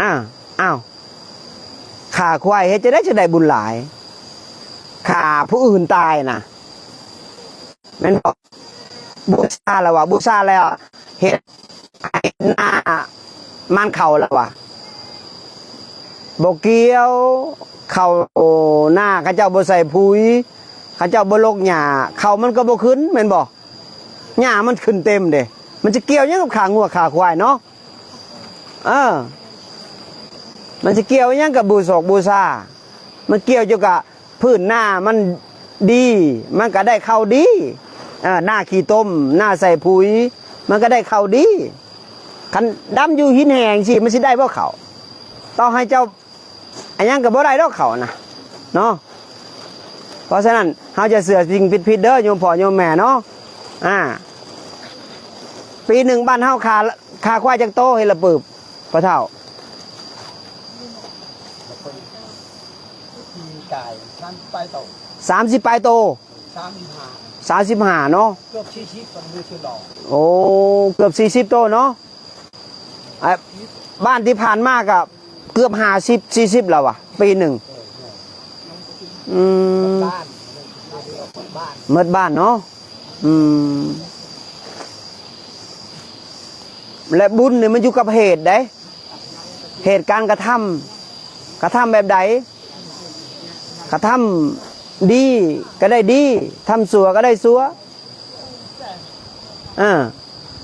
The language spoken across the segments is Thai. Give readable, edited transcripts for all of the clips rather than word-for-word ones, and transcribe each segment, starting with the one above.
อ้าวขาควายเฮ็ดจะได้บุญหลายขาผู้อื่นตายนะแม่นบอกบูชาแล้ววะบูชาแล้วเฮ็ดหน้ามันเข่าแล้ววะบ่เกี่ยวเข่าหน้าข้าเจ้าบ่ใส่ปุ๋ยข้าเจ้าบ่ลกหญ้าเข่ามันก็บ่ขึ้นแม่นบ่หญ้ามันขึ้นเต็มเด้มันจะเกี่ยวยังกับขางัวขาควายเนาะมันจะเกี่ยวยังกับบูชามันเกี่ยวเกี่ยวกับพื้นหน้ามันดีมันก็ได้เข้าดีหน้าขี้ต้มหน้าใส่ปุ๋ยมันก็ได้เข้าดีคันดำอยู่หินแหงสิมันสิได้บ่เขาต้องให้เจ้าอันยังกับบ่ได้ดอกเขานะเนาะเพราะฉะนั้นเขาจะเสือสิ่งผิดเด้อโยมพ่อโยมแม่เนาะปีหนึ่งบ้านเฮาขาควายจักโตเฮละปืบพระเฒ่า30 ปลายโต35เนาะเกือบ40คนมือชื่อดอกโอ้เกือบ40โตเนาะบ้านที่ผ่านมากกับเกือบ50-40แล้ววะปีหนึ่งเมื่อบ้านเนาะและบุญเนี่ยมันอยู่กับเหตุได้เหตุการกระทำแบบใดกระทำดีก็ได้ดีทำสัวก็ได้สัว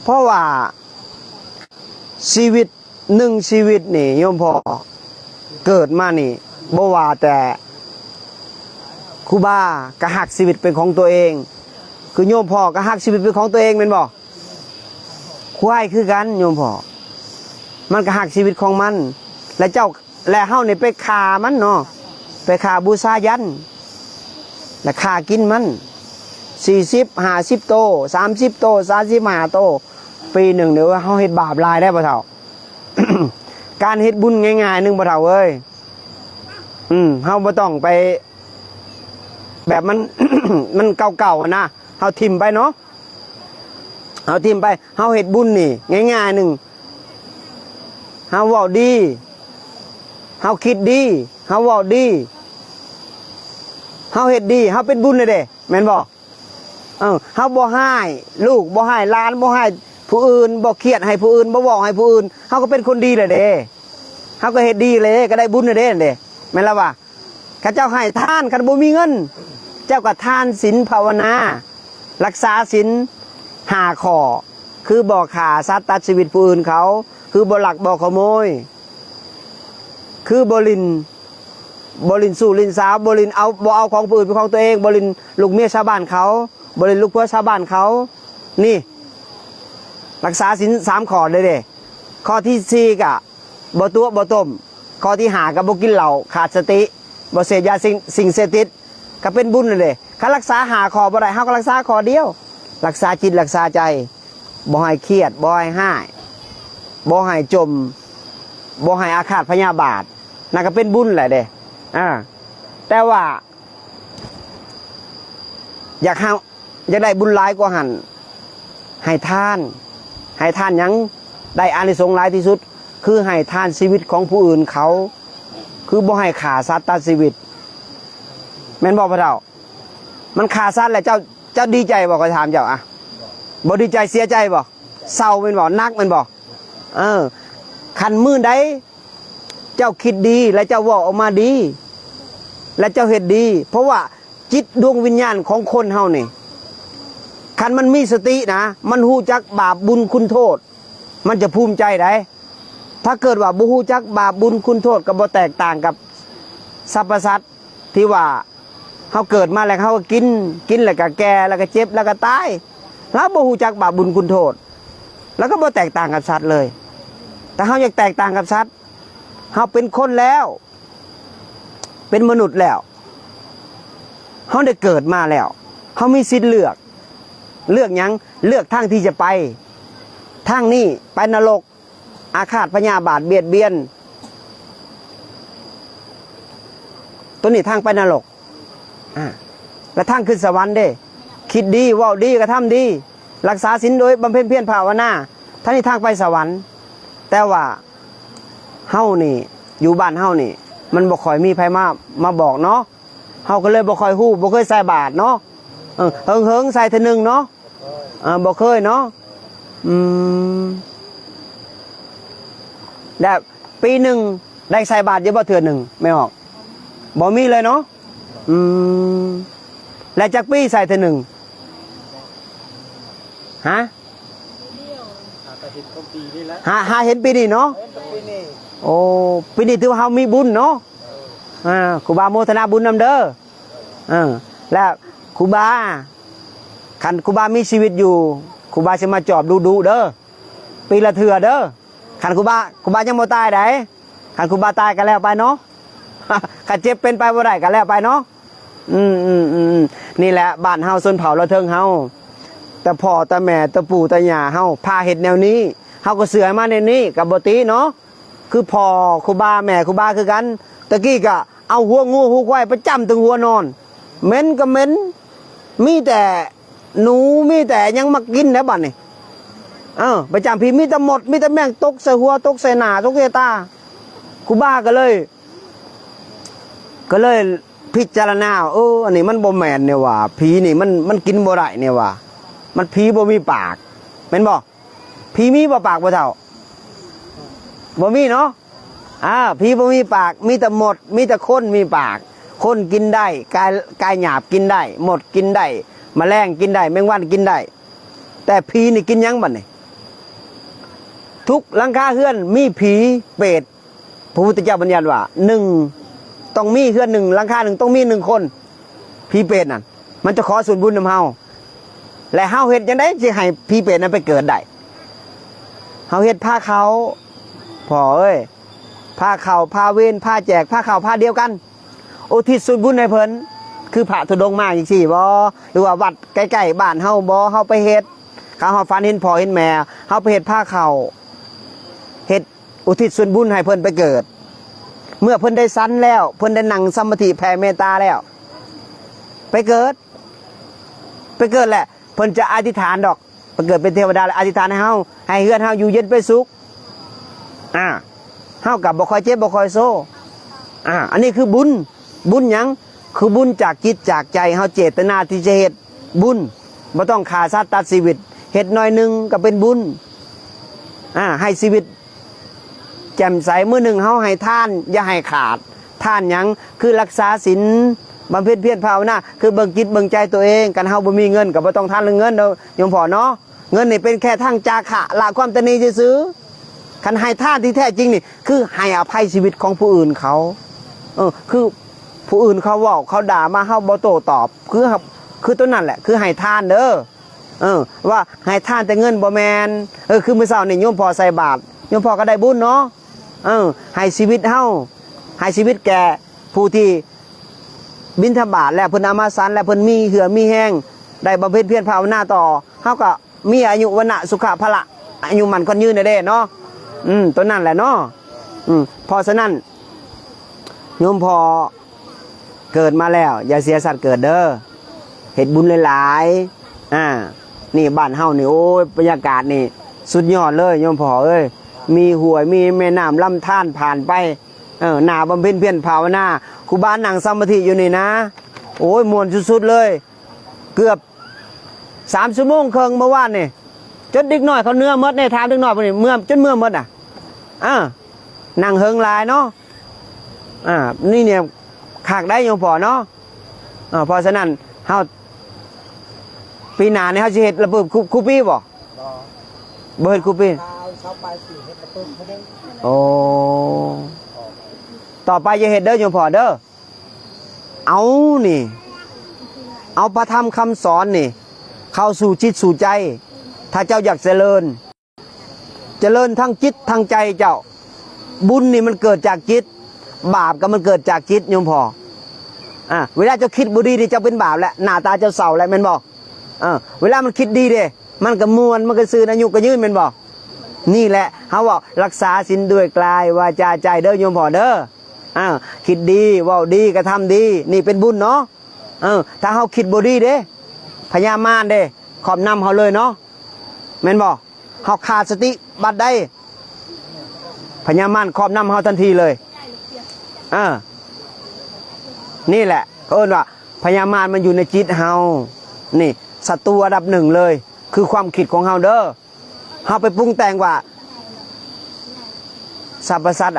เพราะว่าชีวิตหนึ่งชีวิตนี่โยมพ่อเกิดมานี่บ่ว่าแต่ครูบากระหักชีวิตเป็นของตัวเองคือโยมพ่อกระหักชีวิตเป็นของตัวเองเป็นบ่ควายคือกันโยมพ่อมันกระหักชีวิตของมันและเจ้าและเฮานี่ไปฆ่ามันเนาะไปฆ่าบูชายันและฆ่ากินมัน40-50 โต30 โต35 โตปีหนึ่งเดี๋ยวเฮาเฮ็ดบาปลายได้บ่เฒ่า การเฮ็ดบุญง่ายๆนึงบ่เฒ่าเอ้ยเฮาบ่ต้องไปแบบมัน มันเก่าๆนะเฮาทิ่มไปเนาะเฮาทิ่มไปเฮาเฮ็ดบุญนี่ง่ายๆนึงเฮาเว้าดีเฮาคิดดีเฮาเว้าดีเฮาเฮ็ดดีเฮาเป็นบุญเลยเด้แม่นบ่เฮาบ่ให้ลูกบ่ให้หลานบ่ให้ผู้อื่นบ่เครียดให้ผู้อื่นบ่บอกให้ผู้อื่นเฮาก็เป็นคนดีเลยเด้เฮาก็เฮ็ดดีเลยก็ได้บุญเลยเด้เด้แม่นล่ะว่าข้าเจ้าให้ทานคันบ่มีเงินเจ้าก็ทานศีลภาวนารักษาศีล5 ข้อคือบ่ฆ่าสัตว์ตัดชีวิตผู้อื่นเขาคือบ่ลักบ่ขโมยคือบ่ลินสู่ลินสาวบ่ลินเอาของผู้อื่นเป็นของตัวเองบ่ลินลูกเมียชาวบ้านเขาบ่ลินลูกผัวชาวบ้านเขานี่รักษาศีล3 ข้อเลยเด้ข้อที่4ก็บ่ตัวบ่ต้มข้อที่5ก็บ่กินเหล้าขาดสติบ่เสพยาสิ่งเสพติดก็เป็นบุญเลยเด้คันรักษา5 ข้อบ่ได้เฮาก็รักษาข้อเดียวรักษาจิตรักษาใจบ่ให้เครียดบ่ให้ห้ายบ่ให้จมบ่ให้อาฆาตพยาบาทนั่นก็เป็นบุญแหละเด้แต่ว่าอยากได้บุญหลายกว่าหันให้ทานยังได้อานิสงส์หลายที่สุดคือให้ทานชีวิตของผู้อื่นเขาคือบ่ให้ฆ่าสัตว์ตัดชีวิตแม่นบ่พระเฒ่ามันฆ่าสัตว์แล้วเจ้าดีใจบ่ก็ถามเจ้าบ่ดีใจเสียใจบ่เศร้าแม่นบ่นักแม่นบ่คันมื้อใดเจ้าคิดดีและเจ้าเว้าออกมาดีและเจ้าเฮ็ดดีเพราะว่าจิตดวงวิญญาณของคนเฮานี่คันมันมีสตินะมันฮู้จักบาปบุญคุณโทษมันจะภูมิใจได้ถ้าเกิดว่าบ่ฮู้จักบาปบุญคุณโทษก็บ่แตกต่างกับสรรพสัตว์ที่ว่าเฮาเกิดมาแล้วเฮาก็กินแล้วก็แก่แล้วก็เจ็บแล้วก็ตายแล้วบ่ฮู้จักบาปบุญคุณโทษแล้วก็บ่แตกต่างกับสัตว์เลยแต่เฮาอยากแตกต่างกับสัตว์เฮาเป็นคนแล้วเป็นมนุษย์แล้วเฮาได้เกิดมาแล้วเฮามีสิทธิ์เลือกหยังเลือกทางที่จะไปทางนี้ไปนรกอาฆาตพยาบาทเบียดเบียนตัวนี้ทางไปนรกและทางขึ้นสวรรค์เด้คิดดีเว้าดีกระทำดีรักษาศีลโดยบำเพ็ญเพียรภาวนาท่านนี้ทางไปสวรรค์แต่ว่า เฮานี่อยู่บ้านเฮานี่มันบ่ค่อยมีไผมาบอกเนาะเฮาก็เลยบ่ค่อยฮู้บ่เคยใส่บาตรเนาะเฮิงใส่เทื่อนึงเนาะบ่เคยเนาะแล้วปีหนึ่งได้ใส่บาตรเยอะบ่เทื่อนึงไม่ออกบ่มีเลยเนาะแล้วจักปีใส่เทื่อนึงฮะหาเห็นปีนี้เนาะโอ้ปีนี้ถือว่าเฮามีบุญเนาะครูบาโมทนาบุญนำเด้อแล้วครูบาคันครูบามีชีวิตอยู่ครูบาจะมาจอบดูเด้อปีละเถื่อเด้อคันครูบายังบ่ตายได้คันครูบาตายกันแล้วไปเนาะคันเจ็บเป็นไปบ่ได้กันแล้วไปเนาะนี่แหละบ้านเฮาชนเผ่าละเทิงเฮาแต่พ่อแต่แม่แต่ปู่แต่ย่าเฮาพาเฮ็ดแนวนี้เฮาก็เสือมาในนี้กับบ่ติเนาะคือพ่อครูบาแม่ครูบาคือกันตะกี้ก็เอาหัวงูหัวควายประจำถึงหัวนอนเหม็นก็เหม็นมีแต่หนูมีแต่ยังมากินแล้วบัดนี้ประจำพี่มีแต่หมดมีแต่แมงตกใส่หัวตกใส่หน้าตกใส่ตาครูบาก็เลยพิจารณาอันนี้มันบ่แม่นเนี่ยว่าผีนี่มันกินบ่ได้เนี่ยว่ามันผีบ่มีปากแม่นบ่ผีมีบ่ปากบ่เท่าบ่มีเนาะผีบ่มีปากมีแต่หมดมีแต่คนมีปากคนกินได้กายหยาบกินได้หมดกินได้แมลงกินได้แมงวันกินได้แต่ผีนี่กินยังบัดนี่ทุกหลังคาเฮือนมีผีเปรตพระพุทธเจ้าบัญญัติว่า1ต้องมีเฮือน1หลังคา1ต้องมี1คนผีเปรตนั่นมันจะขอส่วนบุญนำเฮาและเฮาเฮ็ดจังได๋สิให้ผีเปรตนั้นไปเกิดได้เฮาเฮ็ดผ้าเขาพ่อเอ้ยผ้าเขาผ้าเว้นผ้าแจกผ้าเขาผ้าเดียวกันอุทิศส่วนบุญให้เพิ่นคือพระธุดงค์มาจังซี่บ่หรือว่าวัดใกล้ๆบ้านเฮาบ่เฮาไปเฮ็ดเขาเฮาฝันเห็นพ่อเห็นแม่เฮาไปเฮ็ดผ้าเขาเฮ็ดอุทิศส่วนบุญให้เพิ่นไปเกิดเมื่อเพิ่นได้สันแล้วเพิ่นได้นั่งสมาธิแผ่เมตตาแล้วไปเกิดแหละเพิ่นจะอธิษฐานดอกไปเกิดเป็นเทวดาแล้วอธิษฐานให้เฮาให้เฮือนเฮาอยู่เย็นเป็นสุขเฮากับบ่ค่อยเจ็บบ่ค่อยโซอันนี้คือบุญหยังคือบุญจากจิตจากใจเฮาเจตนาที่จะเฮ็ดบุญบ่ต้องฆ่าสัตว์ตัดชีวิตเฮ็ดหน่อยนึงก็เป็นบุญให้ชีวิตแจ่มใสมื้อนึงเฮาให้ทานอย่าให้ขาดทานหยังคือรักษาศีลบำเพ็ญเพียรภาวนาคือเบิ่งจิตเบิ่งใจตัวเองกันเฮาบ่มีเงินก็บ่ต้องทานเรื่องเงินเด้อโยมพ่อเนาะเงินนี่เป็นแค่ทางจาคะละความตนีซื่อคันให้ทานที่แท้จริงนี่คือให้อภัยชีวิตของผู้อื่นเขาคือผู้อื่นเขาเว้าเขาด่ามาเฮาบ่โต้ตอบคือตัวนั้นแหละคือให้ทานเด้อว่าให้ทานแต่เงินบ่แม่นคือมื้อเช้านี่โยมพ่อใส่บาตรโยมพ่อก็ได้บุญเนาะให้ชีวิตเฮาให้ชีวิตแก่ผู้ที่บิณฑบาตและเพิ่นเอามาสันและเพิ่นมีเหือมีแห้งได้บำเพ็ญเพียรภาวนาต่อเฮาก็มีอายุวนะสุขภละอายุมันคนยืนได้เนาะตัวนั้นแหละเนาะเพราะฉะนั้นโยมพอเกิดมาแล้วอย่าเสียสัตว์เกิดเด้อเฮ็ดบุญหลายๆนี่บ้านเฮานี่โอ้ยบรรยากาศนี่สุดยอดเลยโยมพ่อเอ้ยมีห้วยมีแม่น้ำลำธารผ่านไปหน้าบำเพ็ญเพียรภาวนาครูบานั่งสมาธิอยู่นี่นะโอ้ยม่วนสุดๆเลยเกือบ3 ชั่วโมงครึ่งเมื่อวานนี่จนเด็กน้อยเขาเนื้อมดในทางเด็กน้อยพวกนี้เมื่อจนเมื่อมดนั่งเฮิงลายเนาะนี่เนี่ยขากได้โยมพ่อเนาะเพราะฉะนั้นเฮาปีหน้านี่เฮาสิเฮ็ดระเบิดคูปี้บ่เฮ็ดคูปี้โอ้ต่อไปจะเฮ็ดเด้อโยมพ่อเด้อเอานี่เอาพระธรรมคำสอนนี่เข้าสู่จิตสู่ใจถ้าเจ้าอยากเจริญทั้งจิตทั้งใจเจ้าบุญนี่มันเกิดจากจิตบาปก็มันเกิดจากจิตโยมพ่อเวลาเจ้าคิดบ่ดีนี่เจ้าเป็นบาปแล้วหน้าตาเจ้าเศร้าแล้วแม่นบ่เวลามันคิดดีเด้มันก็ม่วนมันก็ซื่ออายุก็ยืนแม่นบ่นี่แหละเฮาว่ารักษาศีลด้วยกายวาจาใจเด้อโยมพ่อเด้อคิดดีเว้าดีกระทำดีนี่เป็นบุญเนาะถ้าเฮาคิดบ่ดีเด้พญามารเด้ขอบนำเฮาเลยเนาะแม่นบ่เฮาขาดสติบัดใด พญามารครอบนำเฮาทันทีเลยนี่แหละเขาเอิ้นว่าพญามารมันอยู่ในจิตเฮานี่ศัตรูอันดับหนึ่งเลย คือความคิดของเฮาเด้อเฮาไปปรุงแต่งว่าสรรพสัตว์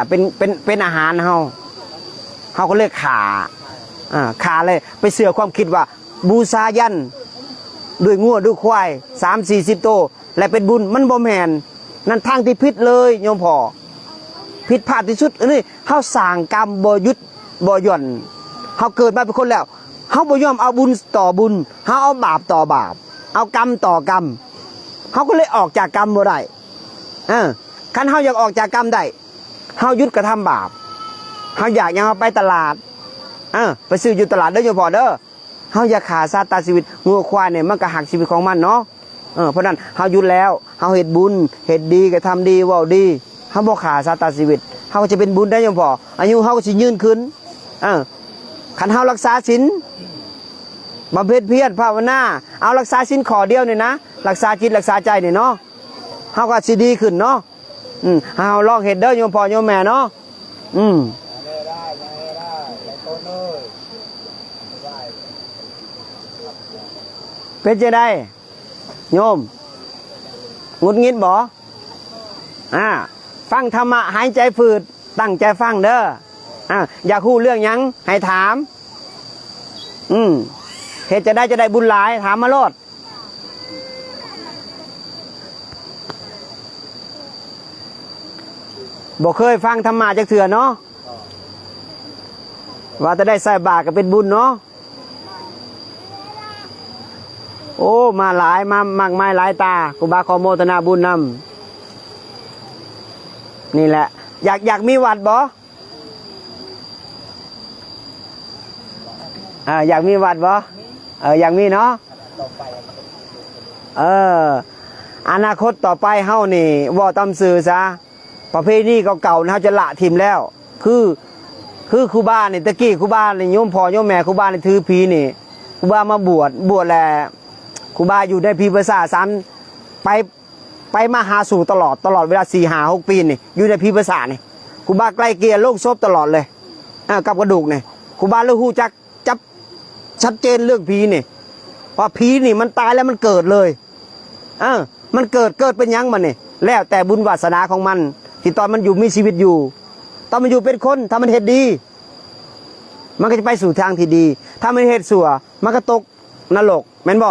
เป็นอาหารเฮาก็เลยขาเลยไปเสือความคิดว่าบูชายันด้วยงัวด้วยควาย30-40โตและเป็นบุญมันบ่แม่นนั่นทางที่ผิดเลยโยมพ่อผิดพลาดที่สุดนี่เฮาสร้างกรรมบ่หยุดบ่หย่อนเฮาเกิดมาเป็นคนแล้วเฮาบ่ยอมเอาบุญต่อบุญเฮาเอาบาปต่อบาปเอากรรมต่อกรรมเฮาก็เลยออกจากกรรมบ่ได้คันเฮาอยากออกจากกรรมได้เฮาหยุดกระทำบาปเฮาอยากยังเอาไปตลาดไปซื้ออยู่ตลาดเด้อโยมพ่อเด้อเฮาอย่าฆ่าสัตว์ตัดชีวิตงัวควายเนี่ยมันก็หักชีวิตของมันเนาะเพราะนั้นเฮาหยุดแล้วเฮาเฮ็ดบุญเฮ็ดดีก็ทำดีเว้าดีเฮาบ่ฆ่าสัตว์ตัดชีวิตเฮาก็จะเป็นบุญได้โยมพ่ออายุเฮาก็สิยืนขึ้นคันเฮารักษาศีลบำเพ็ญเพียรภาวนาเอารักษาศีลข้อเดียวนี่นะรักษาจิตรักษาใจนี่เนาะเฮาก็สิดีขึ้นเนาะเฮาลองเฮ็ดเด้อโยมพ่อโยมแม่เนาะเป็นจะได้โยมงุดงิดบ่ฟังธรรมะหายใจฝืดตั้งใจฟังเด้ออยากรู้เรื่องยังให้ถามเหตุจะได้บุญหลายถามมาโลดบ่เคยฟังธรรมะจักเถื่อเนาะว่าจะได้ใส่บาตรก็เป็นบุญเนาะโอ้มาหลายมามากมายหลายตาครูบาขอโมทนาบุญนำนี่แหละอยากมีวัดบ่อยากมีวัดบ่อยากมีเนาะอนาคตต่อไปเฮานี่ว่าตำสื่อซะประเพณีเก่าๆเฮาจะละทิมแล้วคือครูบานี่ตะกี้ครูบานี่โยมพ่อโยมแม่ครูบานี่ถือผีนี่ครูบามาบวชแล้วครูบาอยู่ในพีภาษาไปมาหาสู่ตลอดเวลา4-5-6 ปีนี่อยู่ในพีภาษานี่ครูบาใกล้เกลียโลกศพตลอดเลยกับกระดูกนี่ครูบาเลยฮู้จักจับชัดเจนเรื่องผีนี่เพราะผีนี่มันตายแล้วมันเกิดเลยมันเกิดเป็นยังมันนี่แล้วแต่บุญวาสนาของมันที่ตอนมันอยู่มีชีวิตอยู่ตอนมันอยู่เป็นคนถ้ามันเฮ็ดดีมันก็จะไปสู่ทางที่ดีถ้ามันเฮ็ดชั่วมันก็ตกนรกแม่นบ่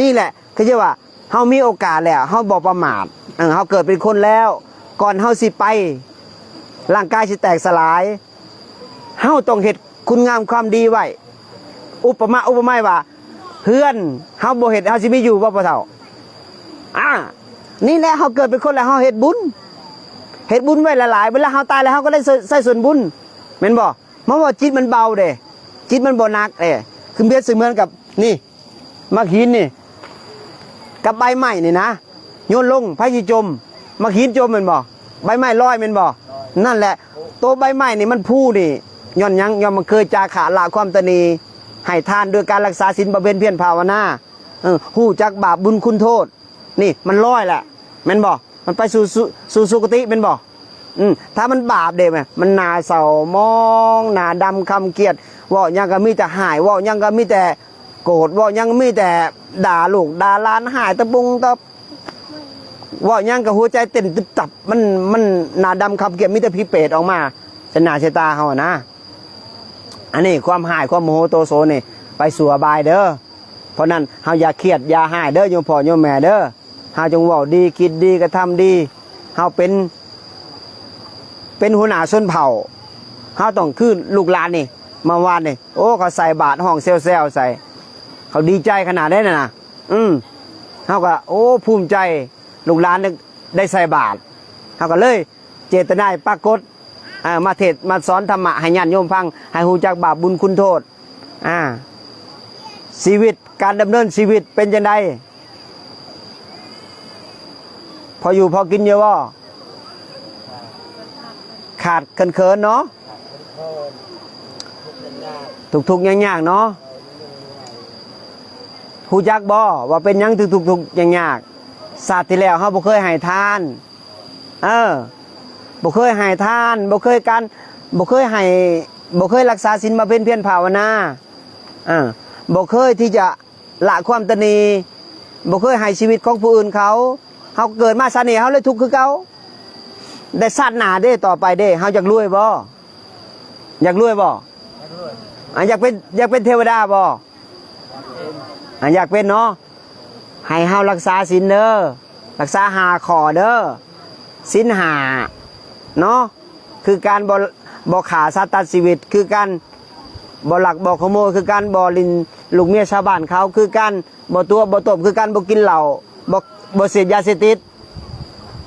นี่แหละคือจะว่าเฮามีโอกาสแล้วเฮาบ่ประมาทเฮาเกิดเป็นคนแล้วก่อนเฮาสิไปร่างกายสิแตกสลายเฮาต้องเฮ็ดคุณงามความดีไว้อุปมาว่าเพื่อนเฮาบ่เฮ็ดเฮาสิมีอยู่บ่พ่อเฒ่านี่แหละเฮาเกิดเป็นคนแล้วเฮาเฮ็ดบุญไว้หลายๆเวลาเฮาตายแล้วเฮาก็ได้ใส่ส่วนบุญแม่นบ่เพราะว่าจิตมันเบาเด้จิตมันบ่หนักคือเปรียบเสมือนกับนี่มักหินนี่กับใบไม้นี่นะโยนลงพระยิจมมักหินจมแม่นบ่ใบไม้ลอยแม่นบ่นั่นแหละตัวใบไม้นี่มันพูนี่ย้อนยังมันเคยจาขาละความตนีให้ทานด้วยการรักษาศีลบำเพ็ญเพียรภาวนาฮู้จักบาปบุญคุณโทษนี่มันลอยแหละแม่นบ่มันไปสู่สุคติแม่นบ่ถ้ามันบาปเด้แม่มันหน้าเศร้ามองหน้าดำคำเกลียดเว้ายังก็มีแต่หายเว้ายังก็มีแต่โกรธเว้ายังมีแต่ด่าลูกด่าหลานหายตะบุงตะว่ายังกับหัวใจเต้นตึบตับมันหนาดำขับเก็บมิตรพิเปรตออกมาชนะชะตาเขานะอันนี้ความหายความโมโหโตโซนี่ไปสู่อบายเด้อเพราะนั้นเฮาอย่าเครียดอย่าหายเด้อโยมพ่อโยมแม่เด้อเฮาจงเว้าดีคิดดีกระทำดีเฮาเป็นหัวหน้าชนเผ่าเฮาต้องขึ้นลูกหลานนี่มาวานนี่โอ้เขาใส่บาตรห้องเซลใส่เขาดีใจขนาดได้น่ะเฮาก็โอ้ภูมิใจลูกหลานได้ใส่บาตรเขาก็เลยเจตนาปรากฏมาเทศมาสอนธรรมะให้ญาติโยมฟังให้ฮู้จักบาปบุญคุณโทษชีวิตการดำเนินชีวิตเป็นจังไดพออยู่พอกินเยอะว่าขาดเขินเนาะทุกๆยากๆเนาะฮู้จักบ่ว่าเป็นยังทุกๆยากๆศาสตร์ที่แล้วเฮาบ่เคยให้ทาน บ่เคยให้ทานบ่เคยการบ่เคยให้บ่เคยรักษาศีลมาเพียรภาวนาบ่เคยที่จะละความตนีบ่เคยให้ชีวิตของผู้อื่นเขาเกิดมาชาตินี้เฮาเลยทุกข์คือเขาได้ชาติหน้าเด้ต่อไปเด้เฮาอยากรวยบ่อยากรวยบ่อยากเป็นเทวดาบ่อยากเป็นเนาะให้เฮารักษาศีลเด้อรักษา5ข้อเด้อศีล5เนาะคือการบ่ฆ่าสัตว์ตัดชีวิตคือการบ่ลักบ่ขโมยคือการบ่ลินลูกเมียชาวบ้านเขาคือการบ่ตัวบ่ตบคือการบ่กินเหล้าบ่เสพยาเสพติด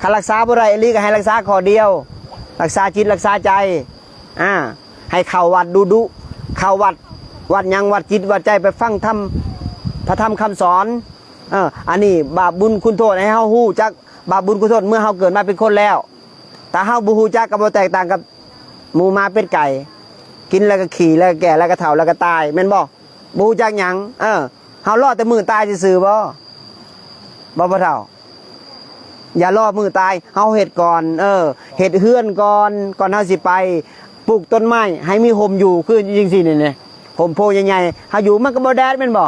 ถ้ารักษาบ่ได้อีหลีก็ให้รักษาข้อเดียวรักษาจิตรักษาใจให้เข้าวัดดุเข้าวัดหยังวัดจิตวัดใจไปฟังธรรมพระธรรมคำสอนอันนี้บาปบุญคุณโทษให้เฮาฮู้จักบาปบุญคุณโทษเมื่อเฮาเกิดมาเป็นคนแล้วแต่เฮาบ่ฮู้จักก็บ่แตกต่างกับหมูมาเป็ดไก่กินแล้วก็ขี่แล้วก็แก่แล้วก็เฒ่าแล้วก็ตายแม่นบ่ฮู้จักหยังเฮารอแต่มื้อตายซื่อๆบ่เฒ่าอย่ารอมื้อตายเฮาเฮ็ดก่อนเฮ็ดเฮือนก่อนเฮาสิไปปลูกต้นไม้ให้มีห่มอยู่คือจังซี่นี่ห่มโพใหญ่ๆเฮาอยู่มันก็บ่แดดแม่นบ่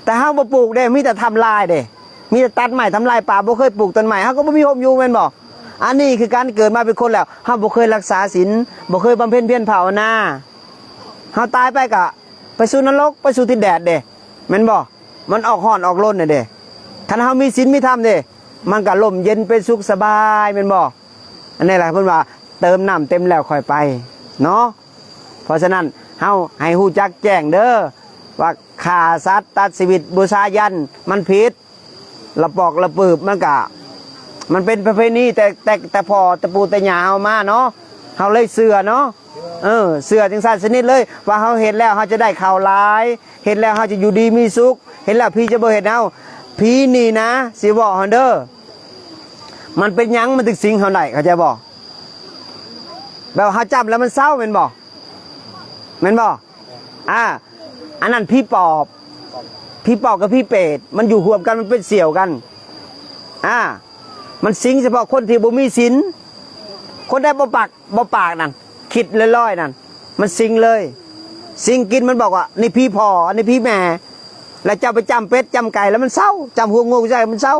แต่เฮาบ่ปลูกเด้มีแต่ทำลายเด้มีแต่ตัดไม้ทำลายป่าบ่เคยปลูกต้นไม้เฮาก็บ่มีห่มอยู่แม่นบ่อันนี้คือการเกิดมาเป็นคนแล้วเฮาบ่เคยรักษาศีลบ่เคยบำเพ็ญเพียรภาวนาเฮาตายไปก็ไปสู่นรกไปสู่ที่แดดเด้แม่นบ่มันออกร้อนออกร้นน่ะเด้คันเฮามีศีลมีธรรมเด้มันก็ร่มเย็นเป็นสุขสบายแม่นบ่อันนี้แหละเพิ่นว่าเติมน้ำเต็มแล้วค่อยไปเนาะเพราะฉะนั้นเฮาให้ฮู้จักแจ้งเด้อว่าฆ่าสัตว์ตัดชีวิตบูชายันมันผิดละปอกละปืบมันเป็นประเพณีแต่พอตะปูตะหยาเอามาเนาะเฮาเลยเสือเนาะเสือจังซั่นสนิทเลยว่าเฮาเฮ็ดแล้วเฮาจะได้ข่าวหลายเฮ็ดแล้วเฮาจะอยู่ดีมีสุขเฮ็ดแล้วพี่จะบ่เฮ็ดเฮาพี่นี่นะสิบอกเฮาเด้อมันเป็นหยังมันถึงสิงเฮาได้เข้าใจบ่แบบเฮาจำแล้วมันเศร้าแม่นบ่อันนั้นพี่ปอบกับพี่เปรตมันอยู่รวมกันมันเป็นเสี่ยวกันมันสิงเฉพาะคนที่บ่มีศีลคนได้บ่ปากนั่นคิดลอยๆนั่นมันสิงเลยสิงกินมันบอกว่านี่พี่พ่ออันนี้พี่แม่แล้วเจ้าไปจำเป็ดจำไก่แล้วมันเศร้าจำหัวงูใจมันเศร้า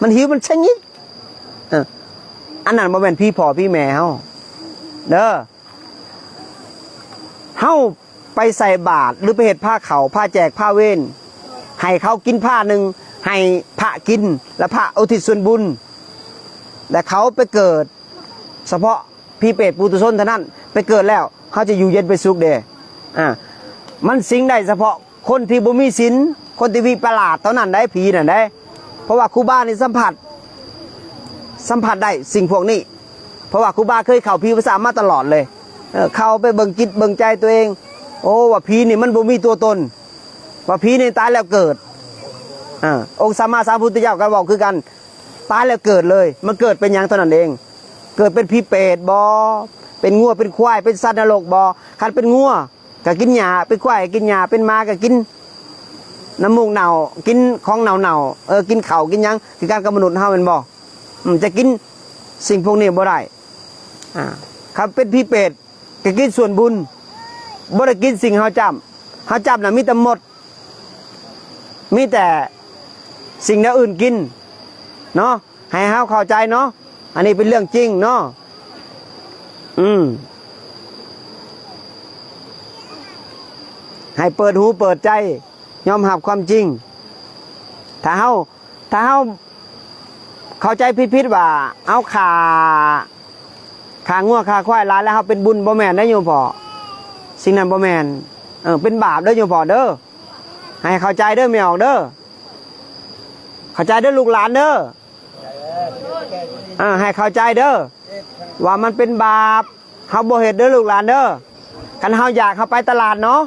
มันหิวมันชะงิดอันนั้นบ่แม่นพี่พ่อพี่แม่เฮาเด้อเฮาไปใส่บาตรหรือไปเฮ็ดผ้าเขาผ้าแจกผ้าเว้นให้เขากินผ้าหนึ่งให้พระกินและพระอุทิศส่วนบุญแต่เขาไปเกิดเฉพาะพี่เปรตปุถุชนเท่านั้นไปเกิดแล้วเขาจะอยู่เย็นเป็นสุขเด้มันสิงได้เฉพาะคนที่บ่มีศีลคนที่วิปลาสเท่านั้นได้ผีนั่นได้เพราะว่าครูบานี่สัมผัสได้สิ่งพวกนี้เพราะว่าครูบาเคยเข้าผีภาษามาตลอดเลยเข้าไปเบิ่งจิตเบิ่งใจตัวเองโอ้ว่าผีนี่มันบ่มีตัวตนว่าผีนี่ตายแล้วเกิดองค์สัมมาสัมพุทธเจ้าก็บอกคือกันตายแล้วเกิดเลยมันเกิดเป็นอย่างเท่านั้นเองเกิดเป็นผีเปรตบ่เป็นงัวเป็นควายเป็นสัตว์นรกบ่คันเป็นงัวก็กินหญ้าเป็นควายกินหญ้าเป็นม้าก็กินน้ำมูกเน่ากินของเน่ากินข้าวกินหยังคือการกับมนุษย์เฮาแม่นบ่จะกินสิ่งพวกนี้บ่ได้ครับเป็นผีเปรตก็กินส่วนบุญบ่ได้กินสิ่งเฮาจำน่ะมีแต่หมดมีแต่สิ่งอื่นกินเนาะให้เฮาเข้าใจเนาะอันนี้เป็นเรื่องจริงเนาะให้เปิดหูเปิดใจยอมรับความจริงถ้าเฮาเข้าใจผิดว่าเอาขางัวขาควายหลายแล้วเฮาเป็นบุญบ่แม่นได้โยมพ่อสิ่งนั้นบ่แม่นเป็นบาปเด้อโยมพ่อเด้อให้เข้าใจเด้อแม่ออกเด้อเข้าใจเด้อลูกหลานเด้อให้เข้าใจเด้อว่ามันเป็นบาปเฮาบ่เฮ็ดเด้อลูกหลานเด้อคันเฮาอยากเข้าไปตลาดเนาะ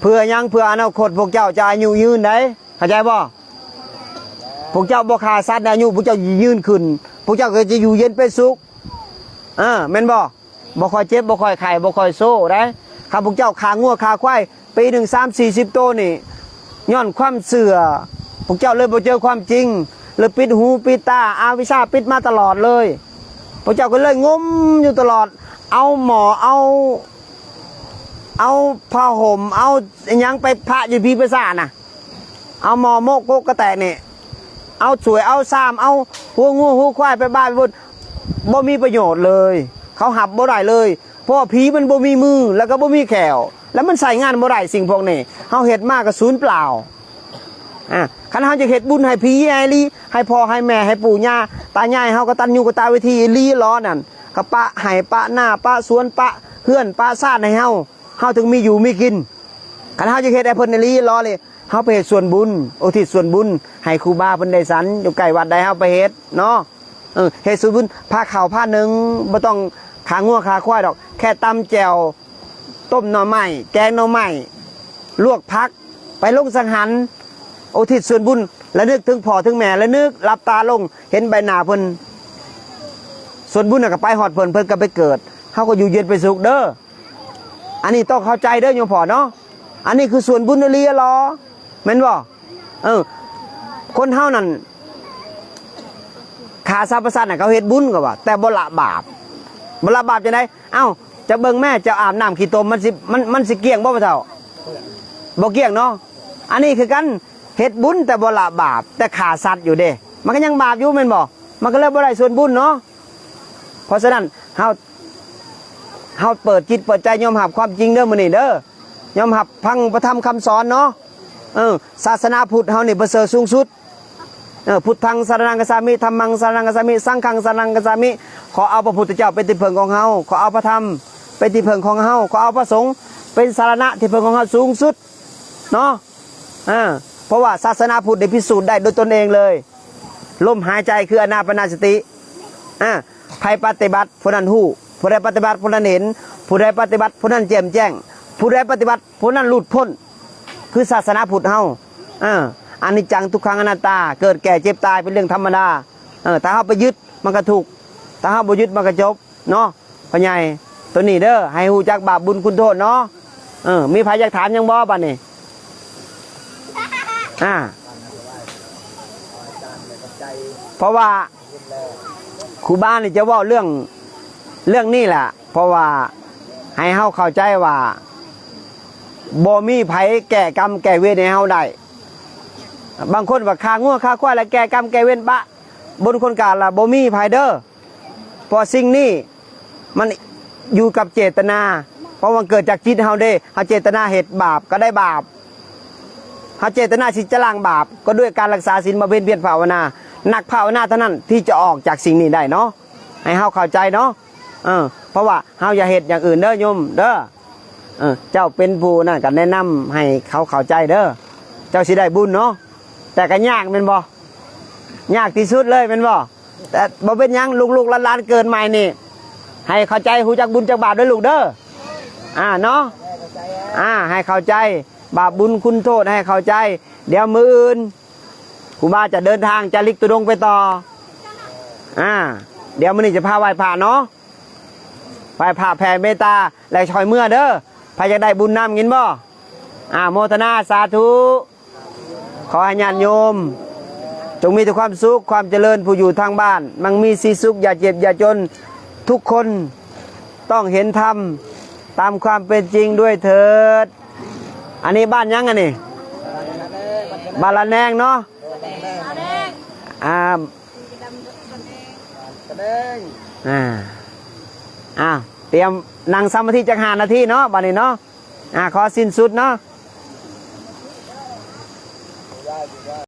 เพื่ออนาคตพวกเจ้าจะอายุยืนได้เข้าใจบ่พวกเจ้าบ่ฆ่าสัตว์อายุพวกเจ้ายืนขึ้นพวกเจ้าก็จะอยู่เย็นเป็นสุขแม่นบ่ค่อยเจ็บบ่ค่อยไข้บ่ค่อยโซ่ได้ข้าพวกเจ้าขางัวขาควายปีหนึ่ง30-40 ตัวนี่ย้อนความเสื่อพวกเจ้าเลยบ่เจอความจริงเลยปิดหูปิดตาอาวิชชาปิดมาตลอดเลย พระเจ้าก็เลยงมอยู่ตลอดเอาหมอเอาผ้าห่มเอายังไปพระอยู่พีประสาทน่ะเอาหมอโมกโกกกระแตกนี่เอาสวยเอาซ้ำเอาหัวงูหัวควายไปบ้านไปบนบ่มีประโยชน์เลยเขาหับบ่ได้เลยเพราะผีมันบ่มีมือแล้วก็บ่มีแขวแล้วมันใส่งานบ่ได้สิ่งพวกนี้เฮาเฮ็ดมากก็สูญเปล่าคันเฮาจะเฮ็ดบุญให้ผีให้ลีให้พ่อให้แม่ให้ปู่ย่าตายายเฮาก็ตันอยู่กับตาวิธีลีล้อนั่นก็ปะให้ปะหน้าปะสวนปะเฮือนปะซ่านให้เฮาถึงมีอยู่มีกินคันเฮาจะเฮ็ดให้เพิ่นลีล้อเลยเฮาไปเฮ็ดส่วนบุญอุทิศส่วนบุญให้ครูบาเพิ่นได้สันอยู่ใกล้วัดใดเฮาไปเฮ็ดเนาะเฮ็ดส่วนบุญผ้าขาวผ้าหนึ่งบ่ต้องขางัวขาควายดอกแค่ตำแจ่วต้มหน่อไม้แกงหน่อไม้ลวกผักไปลงสังหารอุทิศส่วนบุญและนึกถึงพ่อถึงแม่และนึกหลับตาลงเห็นใบหน้าเพิ่นส่วนบุญก็ไปฮอดเพิ่นก็ไปเกิดเฮาก็อยู่เย็นไปสุขเด้ออันนี้ต้องเข้าใจเด้อโยมพ่อเนาะอันนี้คือส่วนบุญเลียหรอแม่นบ่คนเฮานั่นขาสรรพสัตว์น่ะเขาเฮ็ดบุญก็ว่าแต่บ่ละบาปจังได๋เอ้าจะเบิ่งแม่จะอาบน้ำขี้ตมมันสิเกลี้ยงบ่เฒ่าบ่เกลี้ยงเนาะอันนี้คือกันเฮ็ดบุญแต่บ่ละบาปแต่ฆ่าสัตว์อยู่เด้มันก็ยังบาปอยู่แม่นบ่มันก็เลยบ่ได้ส่วนบุญเนาะเพราะฉะนั้นเฮาเปิดจิตเปิดใจยอมรับความจริงเด้อมื้อนี้เด้อยอมรับฟังพระธรรมคำสอนเนาะศาสนาพุทธเฮานี่ประเสริฐสูงสุดพุทธังสรณังคัจฉามิธัมมังสรณังคัจฉามิสังฆังสรณังคัจฉามิขอเอาพระพุทธเจ้าเป็นที่พึ่งของเฮาขอเอาพระธรรมเป็นที่พึ่งของเฮาขอเอาพระสงฆ์เป็นสารณะที่พึ่งของเฮาสูงสุดเนาะเพราะว่าศาสนาพุทธได้พิสูจน์ได้โดยตนเองเลยลมหายใจคืออานาปานสติใครปฏิบัติผู้นั้นฮู้ผู้ใดปฏิบัติผู้นั้นเห็นผู้ใดปฏิบัติผู้นั้นแจ่มแจ้งผู้ใดปฏิบัติผู้นั้นหลุดพ้นคือศาสนาพุทธเฮาอนิจจังทุกขังอนัตตาเกิดแก่เจ็บตายเป็นเรื่องธรรมดาถ้าเฮาไปยึดมันก็ถูกถ้าเฮาบ่ยึดมันก็จบเนาะพ่อใหญ่ตัวนี้เด้อให้ฮู้จักบาปบุญคุณโทษเนาะมีใครอยากถามยังบ่บัดนี้เพราะว่าครูบานี่จะเว้าเรื่องนี้แหละเพราะว่าให้เฮาเข้าใจว่าบ่มีไผแก้กรรมแก้เวรให้เฮาได้บางคนว่าฆ่างัวฆ่าควายแล้วแก้กรรมแก้เวรบะบนคนกาละบ่มีไผเด้อเพราะสิ่งนี้มันอยู่กับเจตนาเพราะมันเกิดจากจิตเฮาเด้เฮาเจตนาเฮ็ดบาปก็ได้บาปเฮาเจตนาสิจะล้างบาปก็ด้วยการรักษาศีลบำเพ็ญเพียรภาวนานักภาวนาเท่านั้นที่จะออกจากสิ่งนี้ได้เนาะให้เฮาเข้าใจเนาะเพราะว่าเฮาอย่าเฮ็ดอย่างอื่นเด้อโยมเด้อเจ้าเป็นผู้นั่นก็แนะนำให้เขาเข้าใจเด้อเจ้าสิได้บุญเนาะแต่ก็ยากแม่นบ่ยากที่สุดเลยแม่นบ่แต่บ่เป็นหยังลูกๆหลานๆเกิดใหม่นี่ให้เข้าใจฮู้จักบุญจักบาปด้วยลูกเด้อเนาะให้เข้าใจบาปบุญคุณโทษให้เข้าใจเดี๋ยวมื้ออื่นครูบาจะเดินทางจะลิกตุดงไปต่อเดี๋ยวมื้อนี้จะพาไหว้พระเนาะไหว้พระแผ่เมตตาแล้วชอยเมื่อเด้อใครจะได้บุญนำกินบ่โมทนาสาธุขอให้ญาติโยมจงมีแต่ความสุขความเจริญผู้อยู่ทางบ้านมั่งมีสีสุขอย่าเจ็บอย่าจนทุกคนต้องเห็นธรรมตามความเป็นจริงด้วยเถิดอันนี้บ้านยังอันนี้บ้านละแนงเนาะเตรียมนั่งสมาธิจัก5 นาทีเนาะบ้านนี้เนาะขอสิ้นสุดเนาะ